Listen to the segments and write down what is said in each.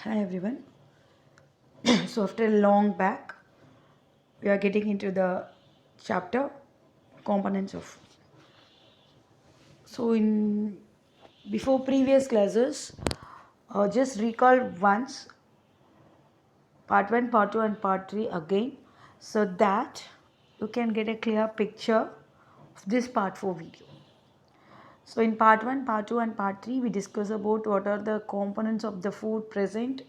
Hi everyone. So after a long back, we are getting into the chapter components of. So in before previous classes, just recall once part 1, part 2 and part 3 again so that you can get a clear picture of this part 4 video. So in part 1, part 2 and part 3 we discuss about what are the components of the food present,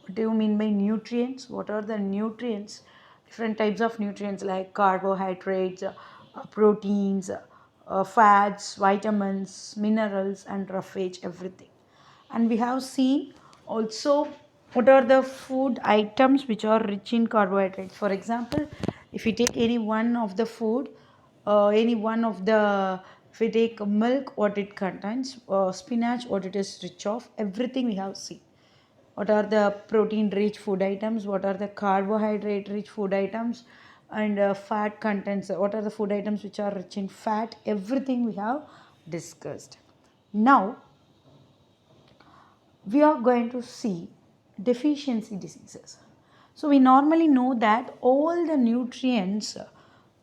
what do you mean by nutrients, what are the nutrients, different types of nutrients like carbohydrates, proteins, fats, vitamins, minerals and roughage, everything. And we have seen also what are the food items which are rich in carbohydrates. For example, if you take any one of the food, any one of the, if we take milk, what it contains, spinach, what it is rich of, everything we have seen. What are the protein rich food items, what are the carbohydrate rich food items, and fat contents, what are the food items which are rich in fat, everything we have discussed. Now we are going to see deficiency diseases. So we normally know that all the nutrients,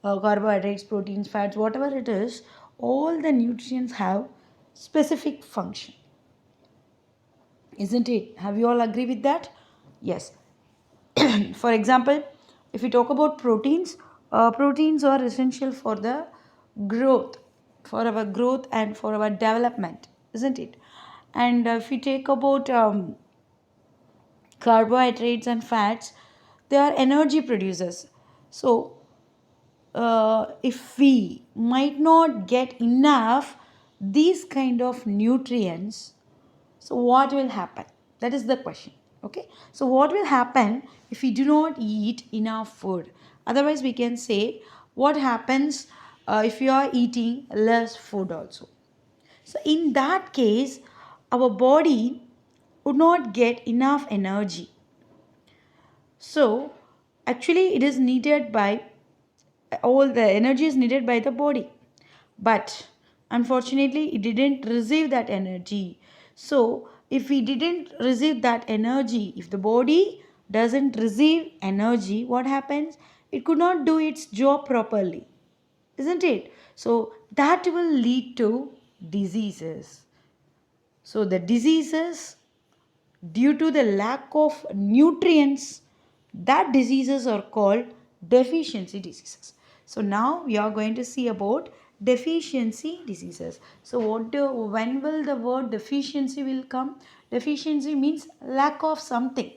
carbohydrates, proteins, fats, whatever it is, all the nutrients have specific function, isn't it? Have you all agree with that? Yes. For example, if we talk about proteins, proteins are essential for the growth, for our growth and for our development, isn't it? And if we take about carbohydrates and fats, they are energy producers. So if we might not get enough these kind of nutrients, so what will happen? That is the question. Okay, so what will happen if we do not eat enough food? Otherwise we can say what happens if you are eating less food also. So in that case, our body would not get enough energy. So actually it is needed by, all the energy is needed by the body. But unfortunately it didn't receive that energy. So if we didn't receive that energy, if the body doesn't receive energy, what happens? It could not do its job properly, isn't it? So that will lead to diseases. So the diseases due to the lack of nutrients, that diseases are called deficiency diseases. So now we are going to see about deficiency diseases. So when will the word deficiency will come? Deficiency means lack of something.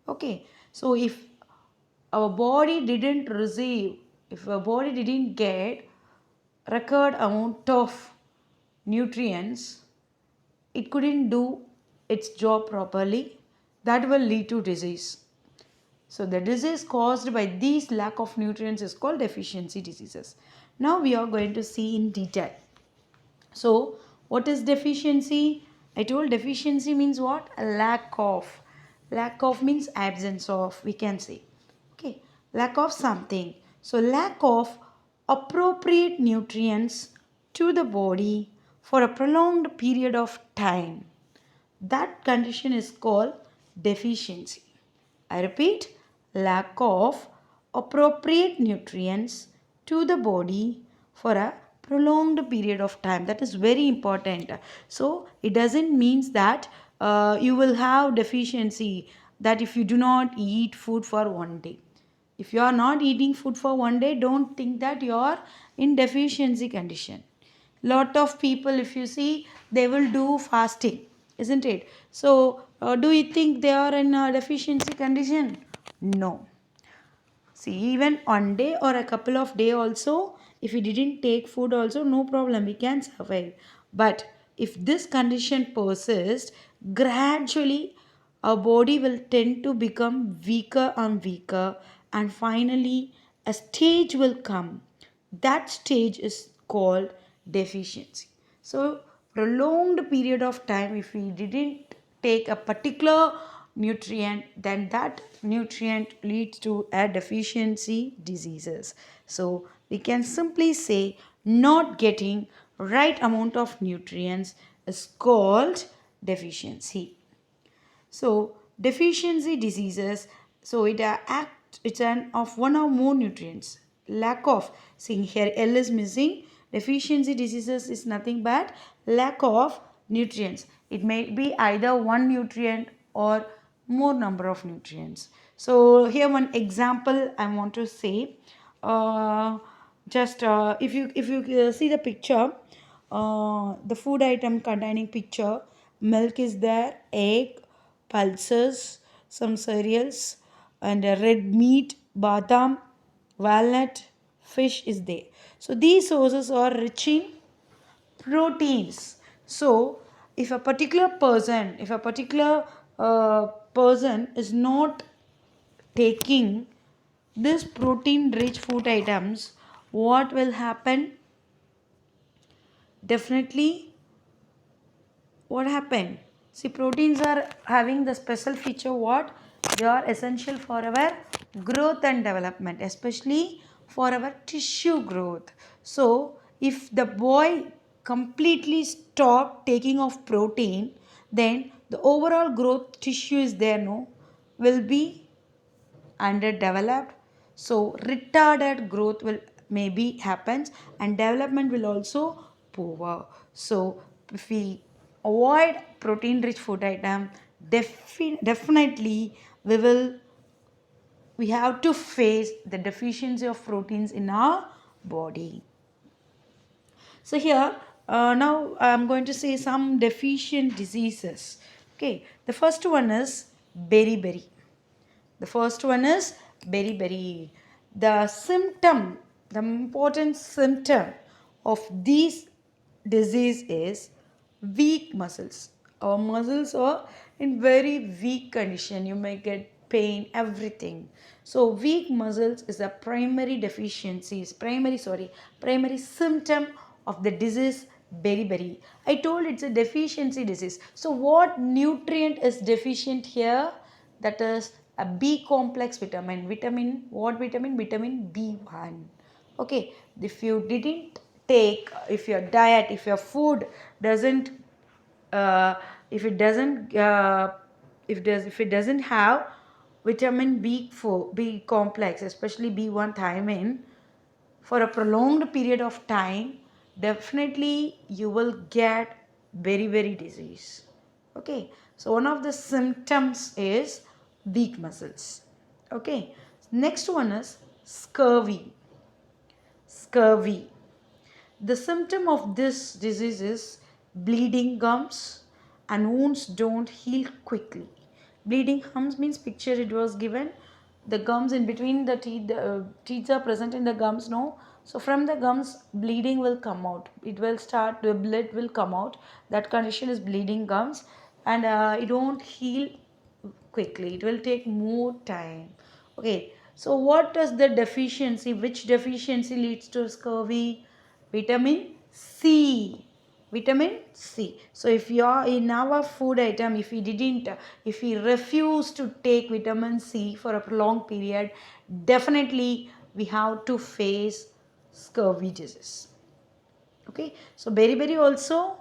Okay, so if our body didn't receive, if our body didn't get record amount of nutrients, it couldn't do its job properly, that will lead to disease. So the disease caused by these lack of nutrients is called deficiency diseases. Now we are going to see in detail. So what is deficiency? I told deficiency means what? A lack of. Lack of means absence of, we can say. Okay, lack of something. So lack of appropriate nutrients to the body for a prolonged period of time. That condition is called deficiency. I repeat, lack of appropriate nutrients to the body for a prolonged period of time. That is very important. So it doesn't mean that you will have deficiency, that if you do not eat food for one day. If you are not eating food for one day, don't think that you are in deficiency condition. Lot of people, if you see, they will do fasting, isn't it? So do you think they are in a deficiency condition? No. See, even one day or a couple of days also, if we didn't take food also, no problem, we can survive. But if this condition persists, gradually our body will tend to become weaker and weaker, and finally a stage will come. That stage is called deficiency. So prolonged period of time, if we didn't take a particular nutrient, then that nutrient leads to a deficiency diseases. So we can simply say not getting right amount of nutrients is called deficiency. So Deficiency diseases, so it's an of one or more nutrients. Lack of, seeing here L is missing. Deficiency diseases is nothing but lack of nutrients. It may be either one nutrient or more number of nutrients. So here one example I want to say. Just if you see the picture, the food item containing picture, milk is there, egg, pulses, some cereals, and red meat, badam, walnut, fish is there. So these sources are rich in proteins. So if a particular person is not taking this protein rich food items, what will happen? Definitely, what happened? See, proteins are having the special feature what? They are essential for our growth and development, especially for our tissue growth. So if the boy completely stop taking of protein, then the overall growth tissue is there, no, will be underdeveloped. So retarded growth will maybe happens, and development will also poor. So if we avoid protein rich food item, definitely we have to face the deficiency of proteins in our body. So here now I'm going to say some deficient diseases. Okay, the first one is beriberi. The first one is beriberi. The symptom, the important symptom of this disease is weak muscles. Our muscles are in very weak condition. You may get pain, everything. So weak muscles is a primary symptom of the disease beriberi. I told it's a deficiency disease. So what nutrient is deficient here? That is a B complex vitamin. What vitamin? Vitamin B1. Okay, if you didn't take, if your diet, if your food doesn't, if it doesn't, if it doesn't have vitamin B4, B complex, especially B1 thiamine, for a prolonged period of time, definitely you will get very disease. Okay, so one of the symptoms is weak muscles. Okay, next one is scurvy. The symptom of this disease is bleeding gums, and wounds don't heal quickly. Bleeding gums means picture it was given. The gums in between the teeth, teeth are present in the gums, no? So from the gums, bleeding will come out. It will start, the blood will come out. That condition is bleeding gums, and it won't heal quickly. It will take more time. Okay, so what is the deficiency? Which deficiency leads to scurvy? Vitamin C. Vitamin C. So if you are in our food item, if we refuse to take vitamin C for a prolonged period, definitely we have to face scurvy disease. Okay, so beriberi also,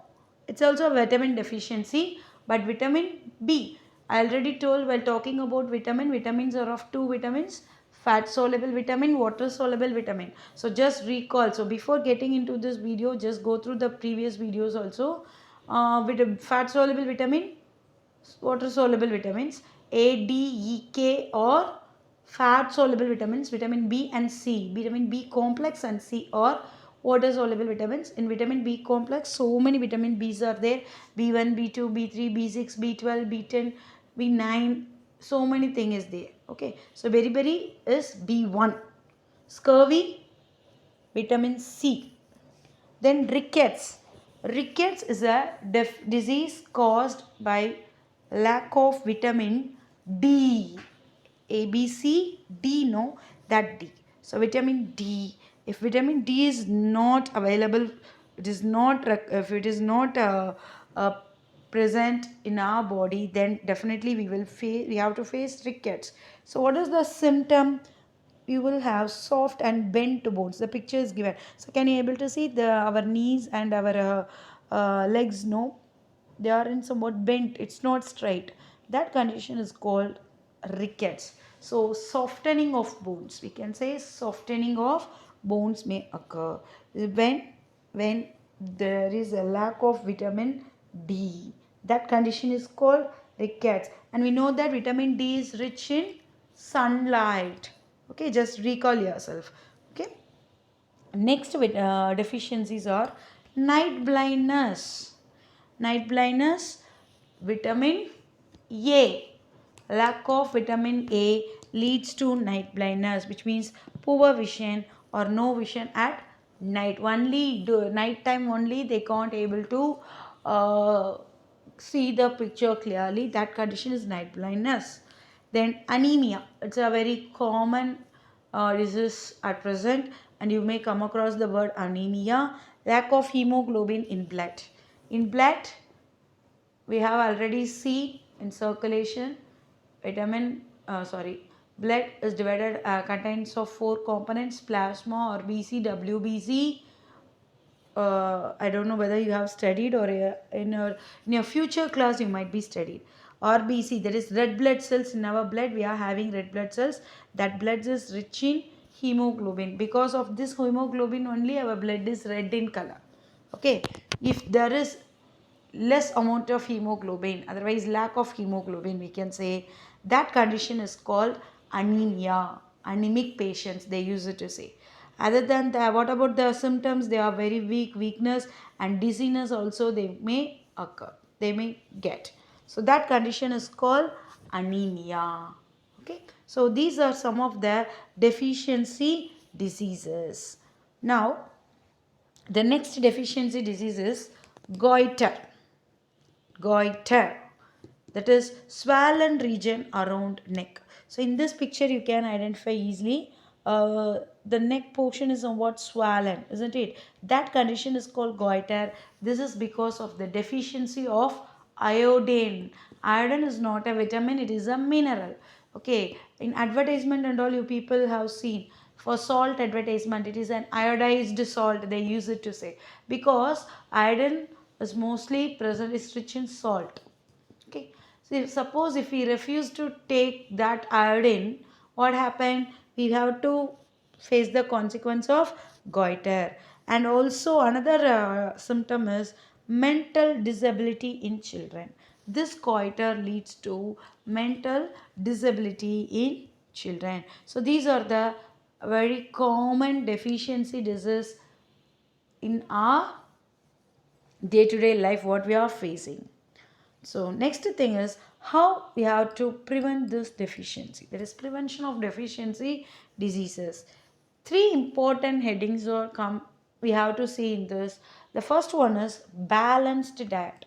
it's also a vitamin deficiency, but vitamin B, I already told while talking about vitamins are of two vitamins: fat soluble vitamin, water soluble vitamin. So just recall, so before getting into this video, just go through the previous videos also. With fat soluble vitamin, water soluble vitamins A, D, E, K, or fat soluble vitamins, vitamin B and C, vitamin B complex and C, or water soluble vitamins. In vitamin B complex, so many vitamin B's are there: B1, B2, B3, B6, B12, B10, B9. So many thing is there. Okay, so beriberi is B1. Scurvy, vitamin C. Then rickets. Rickets is a disease caused by lack of vitamin D. A, B, C, D, no, that D. So vitamin D. If vitamin D is not available, it is not, if it is not present in our body, then definitely we have to face rickets. So what is the symptom? You will have soft and bent bones. The picture is given. So can you able to see our knees and our legs? No, they are in somewhat bent. It's not straight. That condition is called rickets. So softening of bones, we can say softening of bones may occur when there is a lack of vitamin D. That condition is called rickets, and we know that vitamin D is rich in sunlight. Okay, just recall yourself. Okay, next deficiencies are night blindness. Night blindness, vitamin A. Lack of vitamin A leads to night blindness, which means poor vision or no vision at night. Only night time only they can't able to uh, see the picture clearly. That condition is night blindness. Then anemia. It's a very common disease at present, and you may come across the word anemia. Lack of hemoglobin in blood. In blood, we have already seen in circulation blood is divided contains of four components: plasma or BC, WBC. I don't know whether you have studied or in your future class you might be studied. RBC, that is red blood cells. In our blood we are having red blood cells. That blood is rich in hemoglobin. Because of this hemoglobin only our blood is red in color. Okay, if there is less amount of hemoglobin, otherwise lack of hemoglobin, we can say that condition is called anemia. Anemic patients, they use it to say. Other than that, what about the symptoms? They are very weak, weakness and dizziness also they may occur, they may get. So that condition is called anemia. Okay, so these are some of the deficiency diseases. Now the next deficiency disease is goiter. Goiter, that is swollen region around neck. So in this picture you can identify easily the neck portion is somewhat swollen, isn't it? That condition is called goiter. This is because of the deficiency of iodine. Iodine is not a vitamin, it is a mineral. Okay, in advertisement and all, you people have seen for salt advertisement, it is an iodized salt they use it to say, because iodine is mostly present, is rich in salt. Okay, so suppose if we refuse to take that iodine, what happened? We have to face the consequence of goiter. And also another symptom is mental disability in children. This goiter leads to mental disability in children. So these are the very common deficiency disease in our day-to-day life what we are facing. So next thing is how we have to prevent this deficiency. That is prevention of deficiency diseases. Three important headings are come we have to see in this. The first one is balanced diet.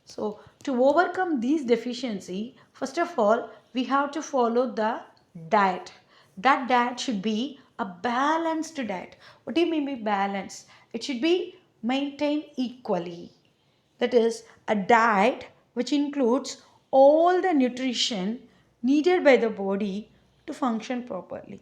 So to overcome these deficiency, first of all, we have to follow the diet. That diet should be a balanced diet. What do you mean by balance? It should be maintained equally. That is a diet which includes all the nutrition needed by the body to function properly,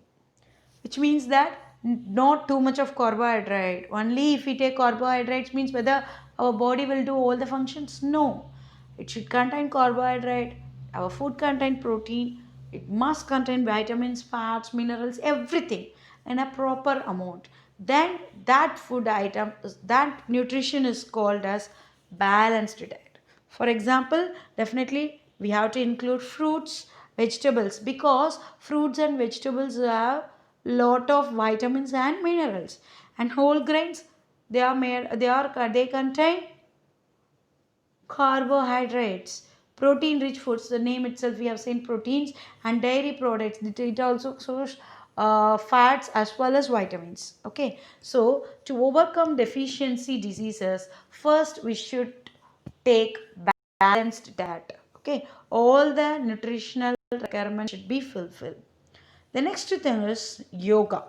which means that not too much of carbohydrate. Only if we take carbohydrates means whether our body will do all the functions? No. It should contain carbohydrate. Our food contain protein. It must contain vitamins, fats, minerals, everything in a proper amount. Then that food item, that nutrition is called as balanced diet. For example, definitely we have to include fruits, vegetables, because fruits and vegetables have lot of vitamins and minerals. And whole grains, they contain carbohydrates. Protein rich foods, the name itself we have seen proteins, and dairy products, it also shows fats as well as vitamins. Okay, so to overcome deficiency diseases, first we should take balanced diet. Okay, all the nutritional requirements should be fulfilled. The next thing is yoga.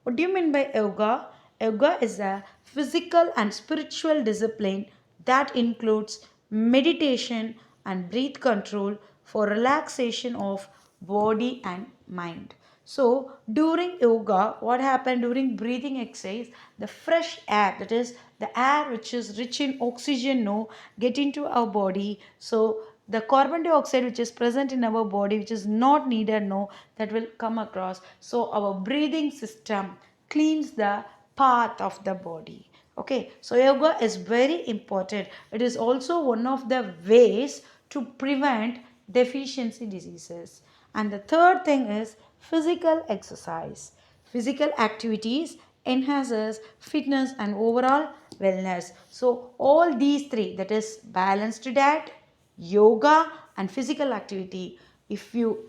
What do you mean by yoga? Yoga is a physical and spiritual discipline that includes meditation and breath control for relaxation of body and mind. So, during yoga, what happened during breathing exercise? The fresh air, that is the air which is rich in oxygen, no, get into our body. So, the carbon dioxide which is present in our body, which is not needed, no, that will come across. So our breathing system cleans the path of the body. Okay, so yoga is very important. It is also one of the ways to prevent deficiency diseases. And the third thing is physical exercise. Physical activities enhances fitness and overall wellness. So all these three, that is balanced diet, yoga and physical activity, if you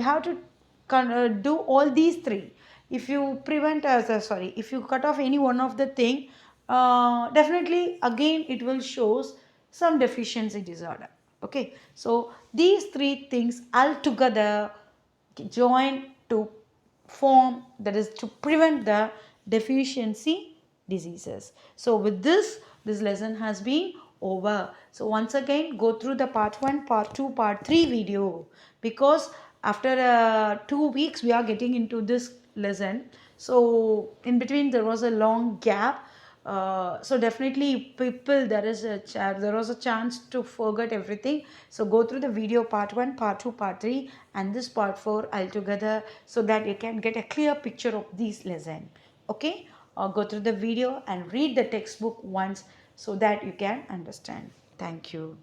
have to do all these three, if you prevent sorry, if you cut off any one of the thing, definitely again it will shows some deficiency disorder. Okay, so these three things altogether join to form, that is to prevent the deficiency diseases. So with this lesson has been over. So once again go through the part 1, part 2, part 3 video, because after 2 weeks we are getting into this lesson. So in between there was a long gap. So definitely people, there was a chance to forget everything. So go through the video part 1, part 2, part 3 and this part 4 altogether, so that you can get a clear picture of this lesson. Okay, go through the video and read the textbook once, so that you can understand. Thank you.